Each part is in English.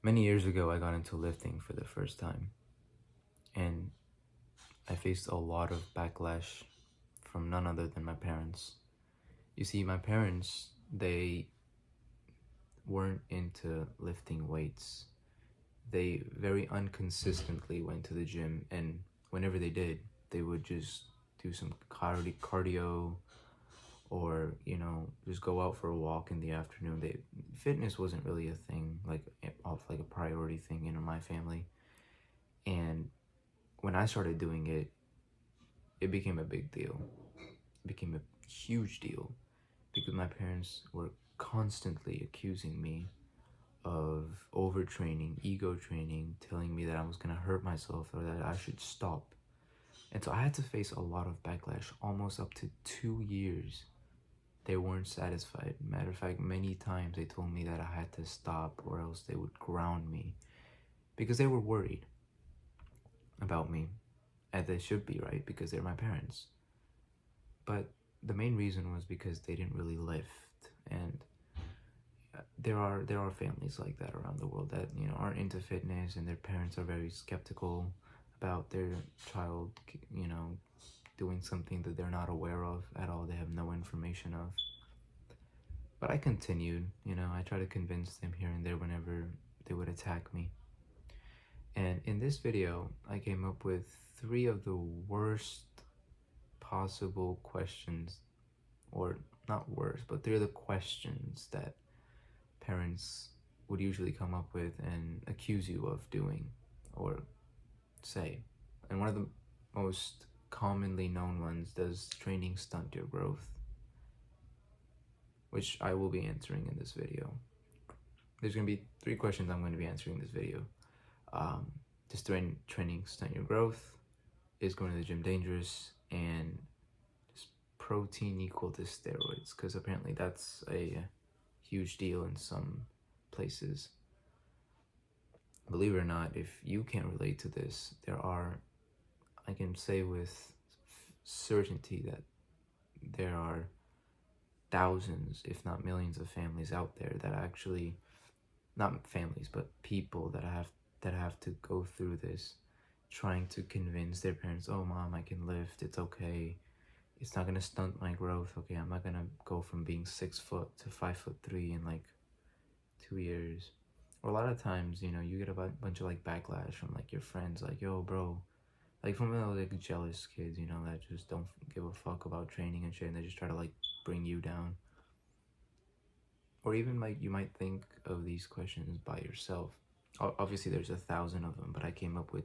Many years ago, I got into lifting for the first time, and I faced a lot of backlash from none other than my parents. You see, my parents, they weren't into lifting weights. They very inconsistently went to the gym, and whenever they did, they would just do some cardio or, just go out for a walk in the afternoon. Fitness wasn't really a thing, like a priority thing in my family. And when I started doing it, it became a big deal. It became a huge deal because my parents were constantly accusing me of overtraining, ego training, telling me that I was going to hurt myself or that I should stop. And so I had to face a lot of backlash, almost up to 2 years. They weren't satisfied. Matter of fact, many times they told me that I had to stop or else they would ground me because they were worried about me. And they should be, right? Because they're my parents. But the main reason was because they didn't really lift. And there are families like that around the world that aren't into fitness, and their parents are very skeptical about their child doing something that they're not aware of at all. They have no information of. But I continued. I try to convince them here and there whenever they would attack me. And in this video, I came up with 3 of the worst possible questions, or not worst, but 3 of the questions that parents would usually come up with and accuse you of doing or say. And one of the most commonly known ones: does training stunt your growth? Which I will be answering in this video. There's going to be 3 questions I'm going to be answering in this video. Does training stunt your growth? Is going to the gym dangerous? And does protein equal to steroids? Because apparently that's a huge deal in some places. Believe it or not, if you can't relate to this, I can say with certainty that there are thousands, if not millions, of families out there that actually, not families, but people that have to go through this, trying to convince their parents, oh mom, I can lift, it's okay, it's not gonna stunt my growth, okay, I'm not gonna go from being 6 foot to 5'3" in like 2 years. Or a lot of times, you get a bunch of like backlash from like your friends, like, yo bro, like from those like jealous kids, that just don't give a fuck about training and shit, and they just try to like bring you down. Or even like you might think of these questions by yourself. Obviously there's 1,000 of them, but I came up with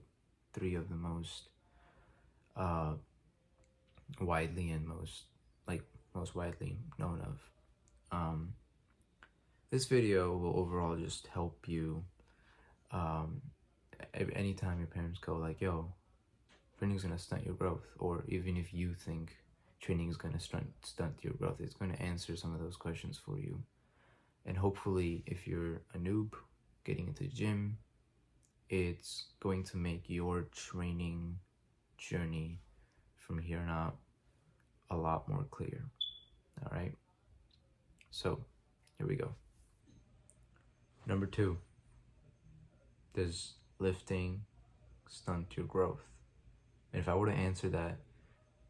3 of the most widely and most widely known of. This video will overall just help you. Anytime your parents go like, yo, training's gonna stunt your growth, or even if you think training is gonna stunt your growth, it's gonna answer some of those questions for you. And hopefully, if you're a noob getting into the gym, it's going to make your training journey from here on out a lot more clear. All right. So here we go. Number 2, does lifting stunt your growth? And if I were to answer that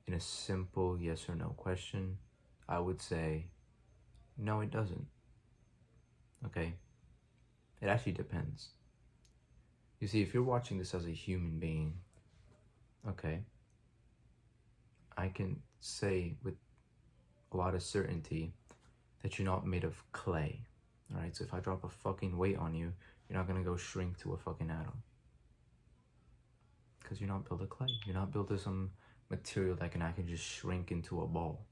in a simple yes or no question, I would say, no, it doesn't. Okay? It actually depends. You see, if you're watching this as a human being, okay, I can say with a lot of certainty that you're not made of clay. All right? So if I drop a fucking weight on you, you're not gonna go shrink to a fucking atom. Because you're not built of clay. You're not built of some material that I can just shrink into a ball,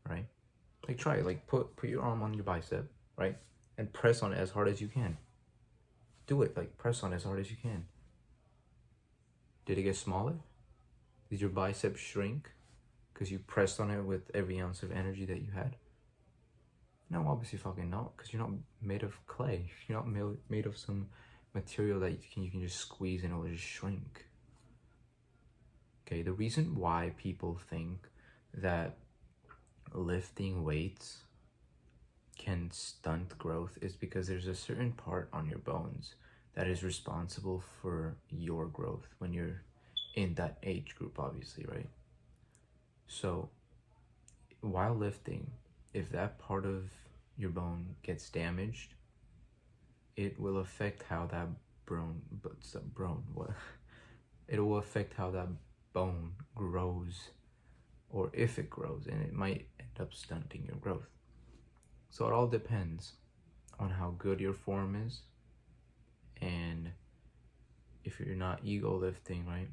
right? Like try it. Like put your arm on your bicep, right? And press on it as hard as you can. Do it. Like press on it as hard as you can. Did it get smaller? Did your bicep shrink because you pressed on it with every ounce of energy that you had? No, obviously fucking not, because you're not made of clay. You're not made of some material that you can just squeeze and it'll just shrink. Okay, the reason why people think that lifting weights can stunt growth is because there's a certain part on your bones that is responsible for your growth when you're in that age group, obviously, right? So while lifting, if that part of your bone gets damaged, it will affect how that what? It will affect how that bone grows, or if it grows, and it might end up stunting your growth. So it all depends on how good your form is, and if you're not ego lifting, right?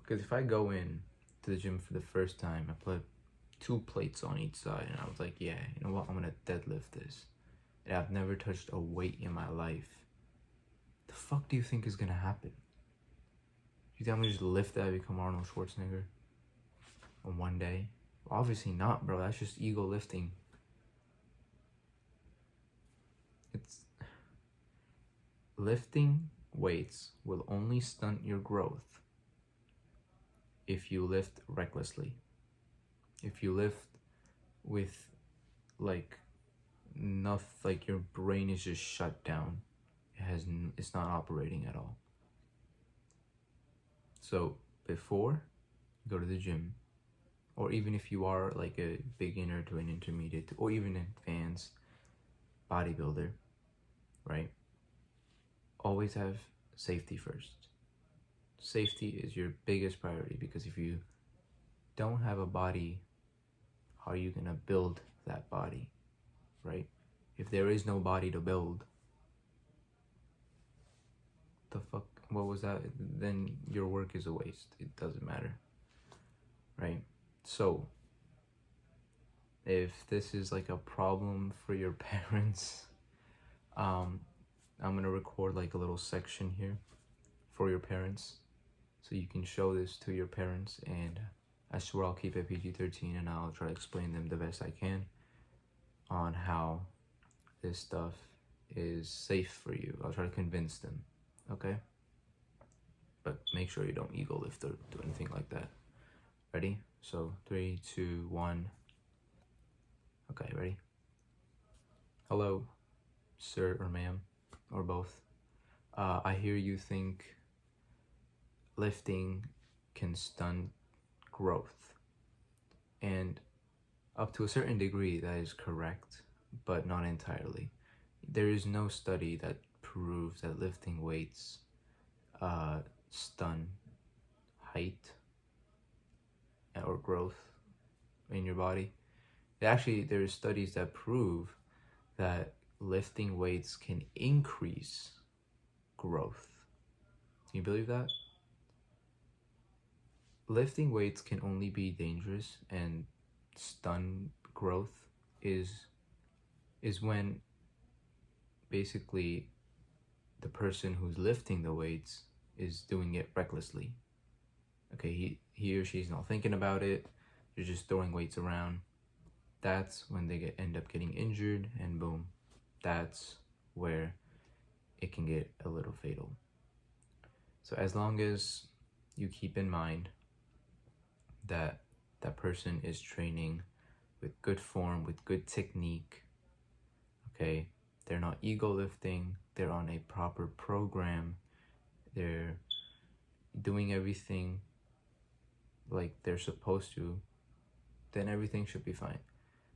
Because if I go in to the gym for the first time, I put 2 plates on each side, and I was like, yeah, you know what, I'm gonna deadlift this. And I've never touched a weight in my life. The fuck do you think is gonna happen? You think I'm gonna just lift that and become Arnold Schwarzenegger on one day? Well, obviously not, bro. That's just ego lifting. It's lifting weights will only stunt your growth if you lift recklessly. If you lift with like your brain is just shut down. It's not operating at all. So before you go to the gym, or even if you are like a beginner to an intermediate or even an advanced bodybuilder, right? Always have safety first. Safety is your biggest priority, because if you don't have a body, how are you gonna build that body, right? If there is no body to build, the fuck, what was that? Then your work is a waste. It doesn't matter, right? So if this is like a problem for your parents, I'm gonna record like a little section here for your parents, so you can show this to your parents, and I swear I'll keep it PG-13, and I'll try to explain them the best I can on how this stuff is safe for you. I'll try to convince them, okay? But make sure you don't ego lift or do anything like that. Ready? So 3, 2, 1. Okay, ready? Hello, sir or ma'am, or both. I hear you think lifting can stunt growth, and up to a certain degree that is correct, but not entirely. There is no study that proves that lifting weights stunt height or growth in your body. Actually, there's studies that prove that lifting weights can increase growth. Can you believe that? Lifting weights can only be dangerous and stunt growth is when basically the person who's lifting the weights is doing it recklessly. Okay, he or she's not thinking about it, they're just throwing weights around. That's when they end up getting injured, and boom, that's where it can get a little fatal. So as long as you keep in mind that that person is training with good form, with good technique, okay, they're not ego lifting, they're on a proper program, they're doing everything like they're supposed to, then everything should be fine.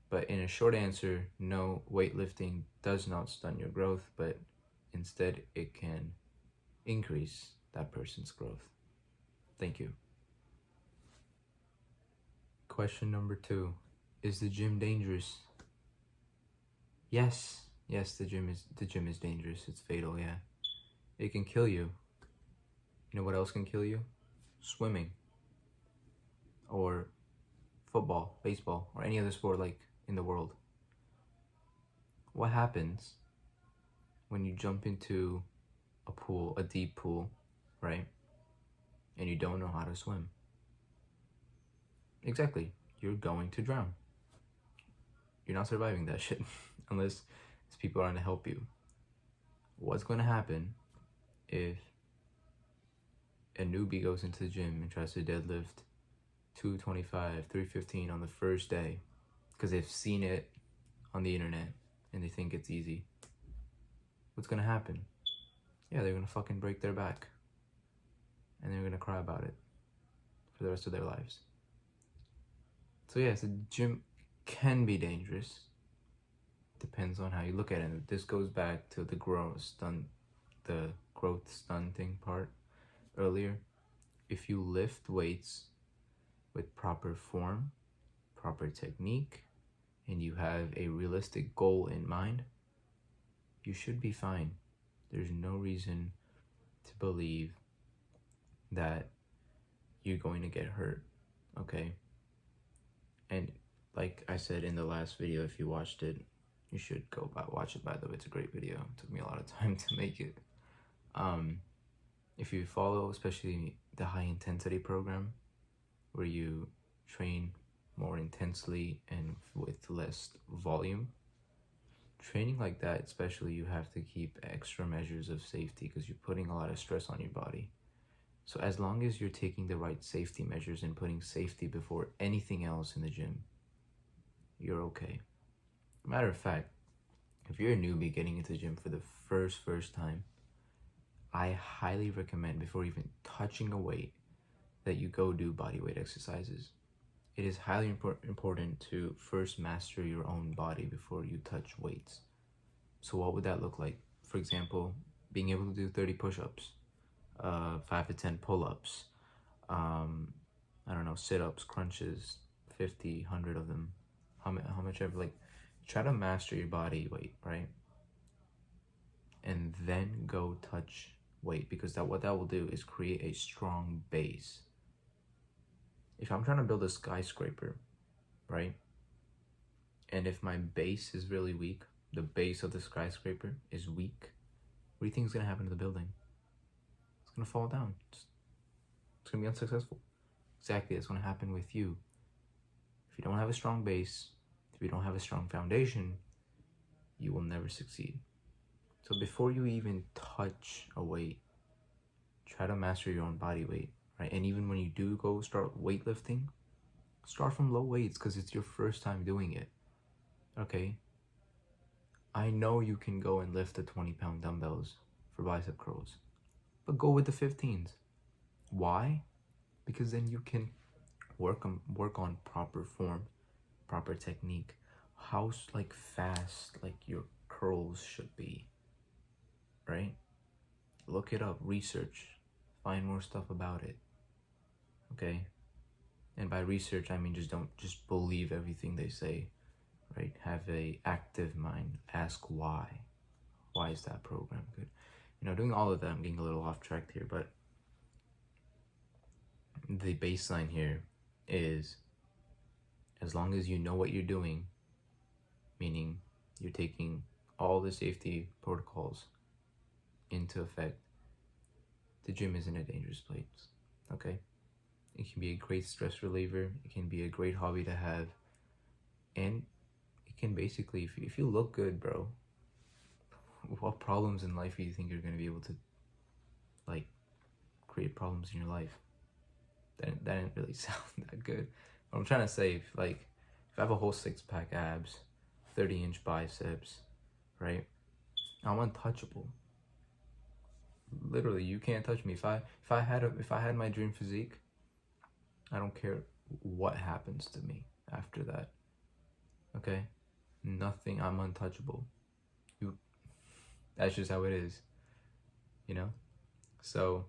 But in a short answer, no, weightlifting does not stunt your growth, but instead it can increase that person's growth. Thank you. Question number 2. Is the gym dangerous? Yes, the gym is dangerous. It's fatal, yeah. It can kill you. You know what else can kill you? Swimming. Or football, baseball, or any other sport like in the world. What happens when you jump into a pool, a deep pool, right? And you don't know how to swim? Exactly. You're going to drown. You're not surviving that shit unless people are going to help you. What's going to happen if a newbie goes into the gym and tries to deadlift 225, 315 on the first day because they've seen it on the internet and they think it's easy, what's gonna happen? Yeah, they're gonna fucking break their back. And they're gonna cry about it for the rest of their lives. So yes, the gym can be dangerous. Depends on how you look at it. This goes back to the growth stunting part earlier. If you lift weights with proper form, proper technique, and you have a realistic goal in mind, you should be fine. There's no reason to believe that you're going to get hurt, okay? And like I said in the last video, if you watched it, you should go watch it, by the way. It's a great video. It took me a lot of time to make it. If you follow, especially the high intensity program, where you train more intensely and with less volume, training like that, especially, you have to keep extra measures of safety because you're putting a lot of stress on your body. So as long as you're taking the right safety measures and putting safety before anything else in the gym, you're okay. Matter of fact, if you're a newbie getting into the gym for the first time, I highly recommend, before even touching a weight, that you go do bodyweight exercises. It is highly important to first master your own body before you touch weights. So what would that look like? For example, being able to do 30 push-ups, 5 to 10 pull-ups, I don't know, sit-ups, crunches, 50, 100 of them, how much ever, like, try to master your body weight, right? And then go touch weight, because what that will do is create a strong base. If I'm trying to build a skyscraper, right? And if my base is really weak, the base of the skyscraper is weak, what do you think is going to happen to the building? It's going to fall down. It's going to be unsuccessful. Exactly, that's going to happen with you. If you don't have a strong base, if you don't have a strong foundation, you will never succeed. So before you even touch a weight, try to master your own body weight, right? And even when you do go start weightlifting, start from low weights because it's your first time doing it, okay? I know you can go and lift the 20-pound dumbbells for bicep curls, but go with the 15s. Why? Because then you can work on proper form, proper technique, how like fast like your curls should be, right? Look it up, research, find more stuff about it, okay? And by research, I mean just believe everything they say, right? Have a active mind, ask why. Why is that program good? You know, doing all of that, I'm getting a little off track here, but the baseline here is, as long as you know what you're doing, meaning you're taking all the safety protocols into effect, the gym isn't a dangerous place, okay? It can be a great stress reliever. It can be a great hobby to have. And it can basically, if you look good, bro, what problems in life do you think you're going to be able to, like, create problems in your life? That didn't really sound that good. What I'm trying to say, if I have a whole 6-pack abs, 30-inch biceps, right? I'm untouchable. Literally, you can't touch me. If I had my dream physique, I don't care what happens to me after that. Okay? Nothing, I'm untouchable. That's just how it is. You know? So,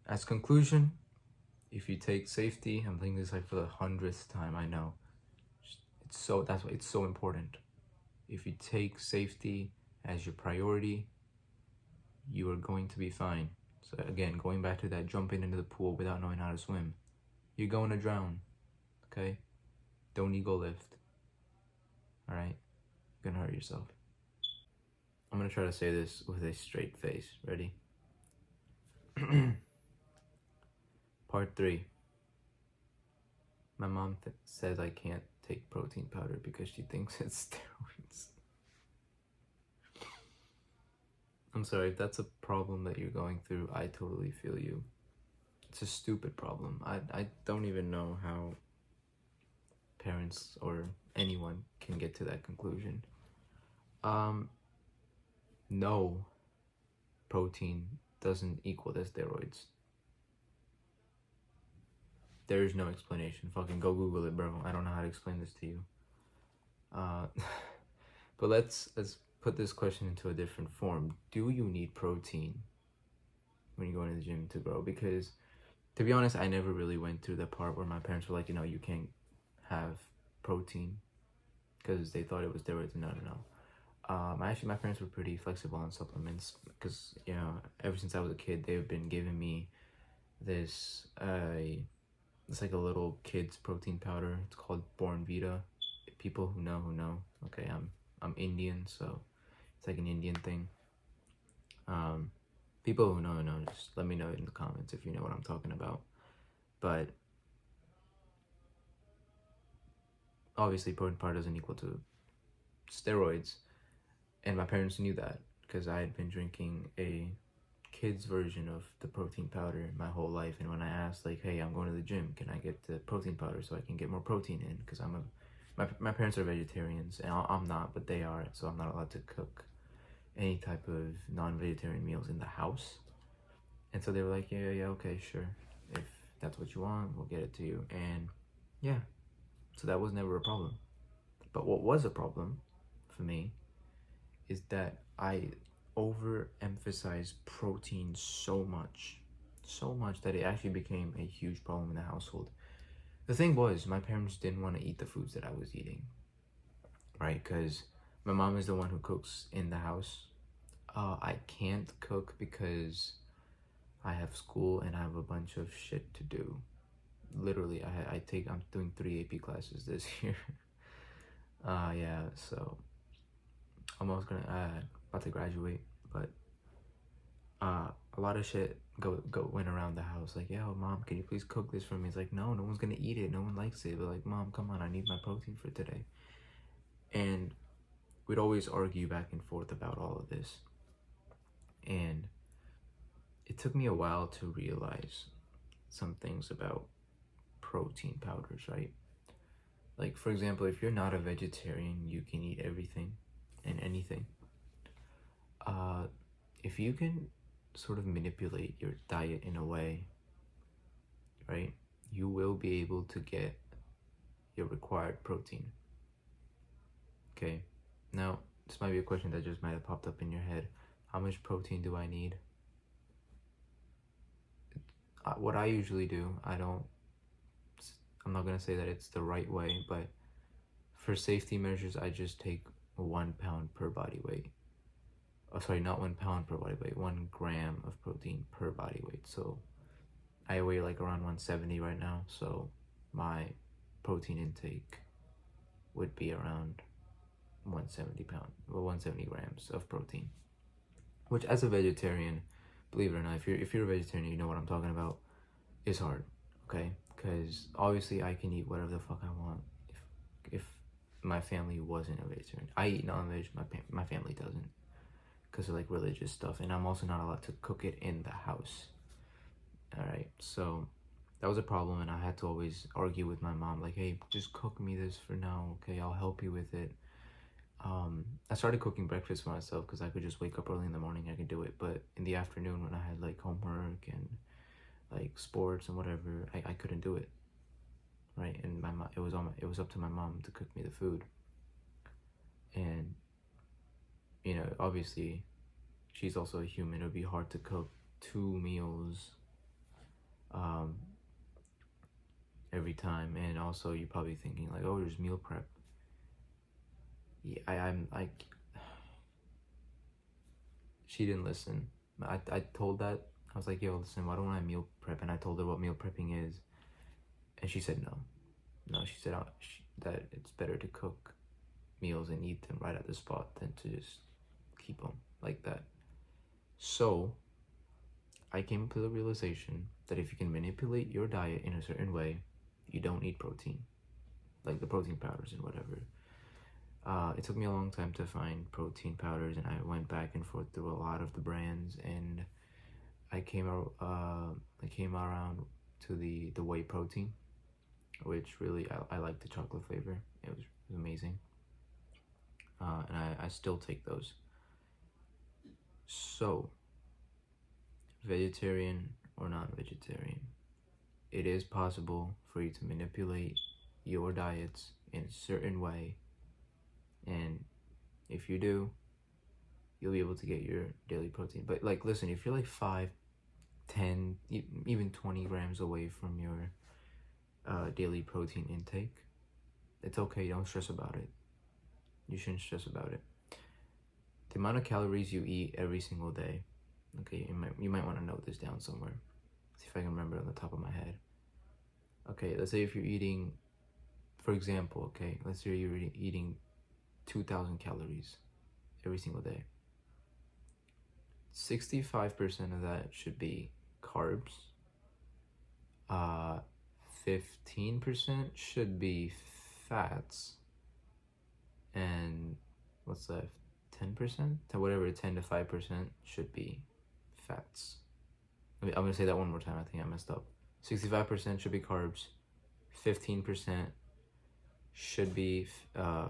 as conclusion, if you take safety, I'm thinking this like for the 100th time, I know. That's why it's so important. If you take safety as your priority, you are going to be fine. So again, going back to that jumping into the pool without knowing how to swim, you're going to drown, okay? Don't ego lift, all right? You're gonna hurt yourself. I'm gonna try to say this with a straight face. Ready? Part 3. My mom says I can't take protein powder because she thinks it's steroids. I'm sorry, if that's a problem that you're going through, I totally feel you. It's a stupid problem. I don't even know how parents or anyone can get to that conclusion. Um, no, protein doesn't equal to steroids. There's no explanation. Fucking go Google it, bro. I don't know how to explain this to you. Uh, but let's put this question into a different form. Do you need protein when you go into the gym to grow? Because to be honest, I never really went through the part where my parents were like, you can't have protein because they thought it was steroids. No, no, no. Actually, my parents were pretty flexible on supplements because, ever since I was a kid, they've been giving me this, it's like a little kid's protein powder. It's called Born Vita. People who know. Okay, I'm Indian, so it's like an Indian thing. People who know, just let me know in the comments if you know what I'm talking about. But obviously, protein powder doesn't equal to steroids, and my parents knew that because I had been drinking a kid's version of the protein powder my whole life. And when I asked, like, hey, I'm going to the gym, can I get the protein powder so I can get more protein in? Because my parents are vegetarians and I'm not, but they are, so I'm not allowed to cook any type of non-vegetarian meals in the house. And so they were like, yeah, okay, sure, if that's what you want, we'll get it to you. And yeah, so that was never a problem. But what was a problem for me is that I overemphasized protein so much that it actually became a huge problem in the household. The thing was, my parents didn't want to eat the foods that I was eating, right? Because my mom is the one who cooks in the house. I can't cook because I have school and I have a bunch of shit to do. Literally, I'm doing 3 AP classes this year. Yeah, so I'm almost about to graduate, but a lot of shit went around the house. Like, yo, mom, can you please cook this for me? It's like, no one's gonna eat it. No one likes it. But like, mom, come on, I need my protein for today. And we'd always argue back and forth about all of this. And it took me a while to realize some things about protein powders, right? Like, for example, if you're not a vegetarian, you can eat everything and anything. If you can sort of manipulate your diet in a way, right, you will be able to get your required protein. Okay, now this might be a question that just might have popped up in your head. How much protein do I need? What I usually do, I'm not gonna say that it's the right way, but for safety measures, I just take 1 pound per body weight. Oh, sorry, not 1 pound per body weight, 1 gram of protein per body weight. So I weigh like around 170 right now, so my protein intake would be around 170 grams of protein. Which, as a vegetarian, believe it or not, if you're a vegetarian, you know what I'm talking about. It's hard, okay? Because obviously I can eat whatever the fuck I want. If my family wasn't a vegetarian, I eat non-veg. My family doesn't, because of like religious stuff, and I'm also not allowed to cook it in the house. All right, so that was a problem, and I had to always argue with my mom, like, hey, just cook me this for now, okay? I'll help you with it. I started cooking breakfast for myself because I could just wake up early in the morning, I could do it. But in the afternoon, when I had like homework and like sports and whatever, I couldn't do it, right? And it was up to my mom to cook me the food. And obviously, she's also a human. It would be hard to cook 2 meals every time. And also, you're probably thinking like, oh, there's meal prep. Yeah, I'm like, she didn't listen. I told that. I was like, yo, listen, why don't I meal prep? And I told her what meal prepping is. And she said no. No, she said that it's better to cook meals and eat them right at the spot than to just keep them like that. So I came to the realization that if you can manipulate your diet in a certain way, you don't need protein, like the protein powders and whatever. It took me a long time to find protein powders, and I went back and forth through a lot of the brands, and I came around to the whey protein, which really I like the chocolate flavor. It was amazing. and I still take those. So, vegetarian or non-vegetarian, it is possible for you to manipulate your diets in a certain way, and if you do, you'll be able to get your daily protein. But like, listen, if you're like 5, 10, even 20 grams away from your daily protein intake, it's okay. Don't stress about it. You shouldn't stress about it. The amount of calories you eat every single day. Okay, you might want to note this down somewhere. See if I can remember it on the top of my head. Okay, let's say if you're eating, for example, okay, let's say you're eating 2,000 calories every single day. 65% of that should be carbs. 15% should be fats. And what's left? 10%? To whatever, 10 to 5% should be fats. I'm going to say that one more time. I think I messed up. 65% should be carbs. 15% should be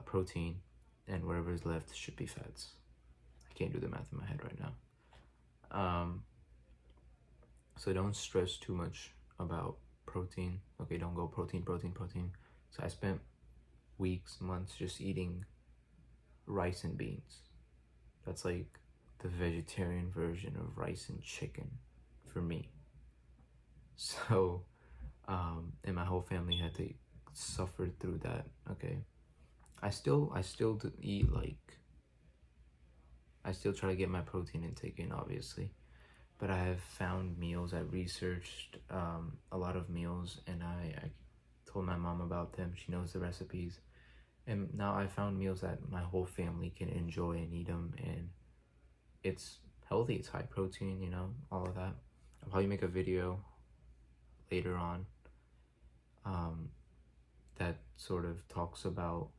protein. And whatever is left should be fats. I can't do the math in my head right now. So don't stress too much about protein. Okay, don't go protein. So I spent weeks, months just eating rice and beans. That's like the vegetarian version of rice and chicken for me. So, and my whole family had to suffer through that. Okay, I still eat like, I still try to get my protein intake in, obviously, but I have found meals. I researched a lot of meals, and I told my mom about them. She knows the recipes, and now I found meals that my whole family can enjoy and eat them, and it's healthy. It's high protein, you know, all of that. I'll probably make a video later on that sort of talks about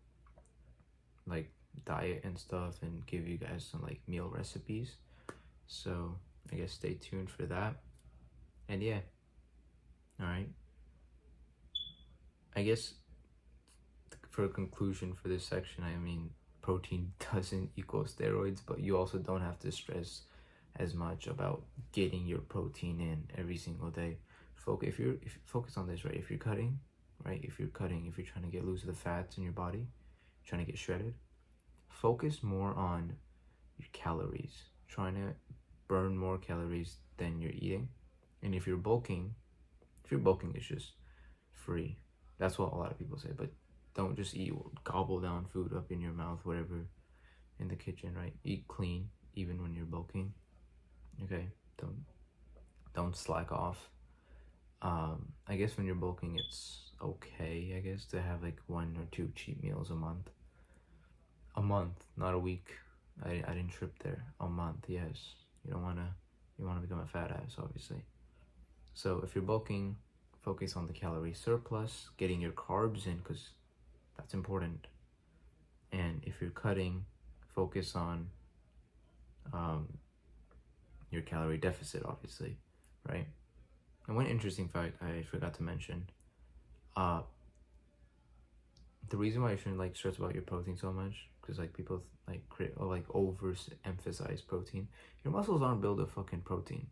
like diet and stuff, and give you guys some like meal recipes. So I guess stay tuned for that. And yeah, all right. I guess for a conclusion for this section, I mean, protein doesn't equal steroids, but you also don't have to stress as much about getting your protein in every single day. If you focus on this, right? If you're cutting, if you're trying to get loose of the fats in your body, trying to get shredded, focus more on your calories, trying to burn more calories than you're eating. And if you're bulking, it's just free. That's what a lot of people say, but don't just gobble down food up in your mouth, whatever, in the kitchen, right? Eat clean, even when you're bulking. Okay, don't slack off. I guess when you're bulking, it's okay, I guess, to have like 1 or 2 cheat meals a month. A month, not a week. I didn't trip there. A month, yes. You want to become a fat ass, obviously. So if you're bulking, focus on the calorie surplus, getting your carbs in, because that's important. And if you're cutting, focus on your calorie deficit, obviously, right? And one interesting fact I forgot to mention, the reason why you shouldn't like stress about your protein so much, because like people like overemphasize protein. Your muscles aren't built of fucking protein.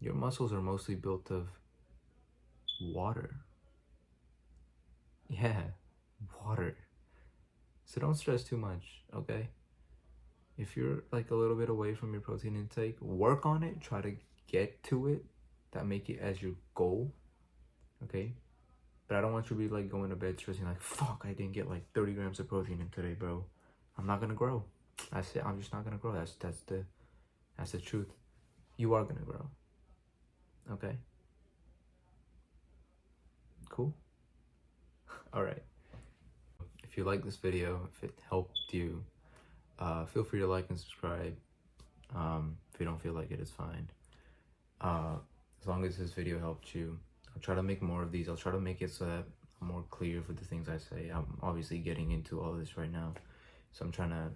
Your muscles are mostly built of water. Yeah, water. So don't stress too much, okay? If you're like a little bit away from your protein intake, work on it. Try to get to it. That make it as your goal, okay? But I don't want you to be like going to bed stressing like, fuck, I didn't get like 30 grams of protein in today, bro. I'm not gonna grow. That's it. I'm just not gonna grow. That's the truth. You are gonna grow. Okay. Cool. All right. If you like this video, if it helped you, feel free to like and subscribe. If you don't feel like it, it's fine. As long as this video helped you, I'll try to make more of these. I'll try to make it so that I'm more clear with the things I say. I'm obviously getting into all this right now, so I'm trying to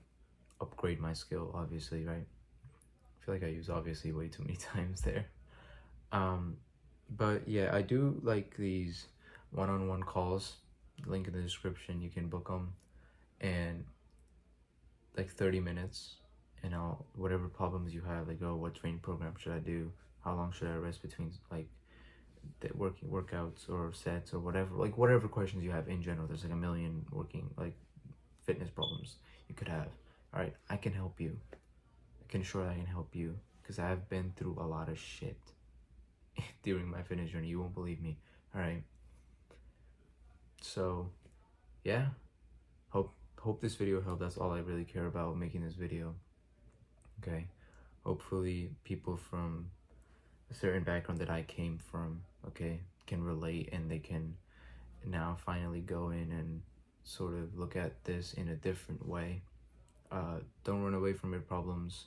upgrade my skill, obviously, right? I feel like I use obviously way too many times there. But yeah, I do like these one-on-one calls. Link in the description, you can book them. And like 30 minutes, and I'll, whatever problems you have, like, oh, what training program should I do, how long should I rest between like the workouts or sets or whatever, like whatever questions you have in general. There's like a million working like fitness problems you could have. All right, I can help you. I can assure I can help you, because I've been through a lot of shit during my fitness journey. You won't believe me. All right, so yeah, hope this video helped. That's all I really care about making this video. Okay, hopefully people from a certain background that I came from, okay, can relate, and they can now finally go in and sort of look at this in a different way. Don't run away from your problems,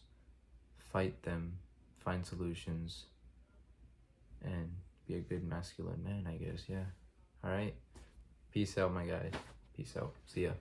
fight them, find solutions, and be a good masculine man, I guess. Yeah. All right, peace out, my guys. Peace out. See ya.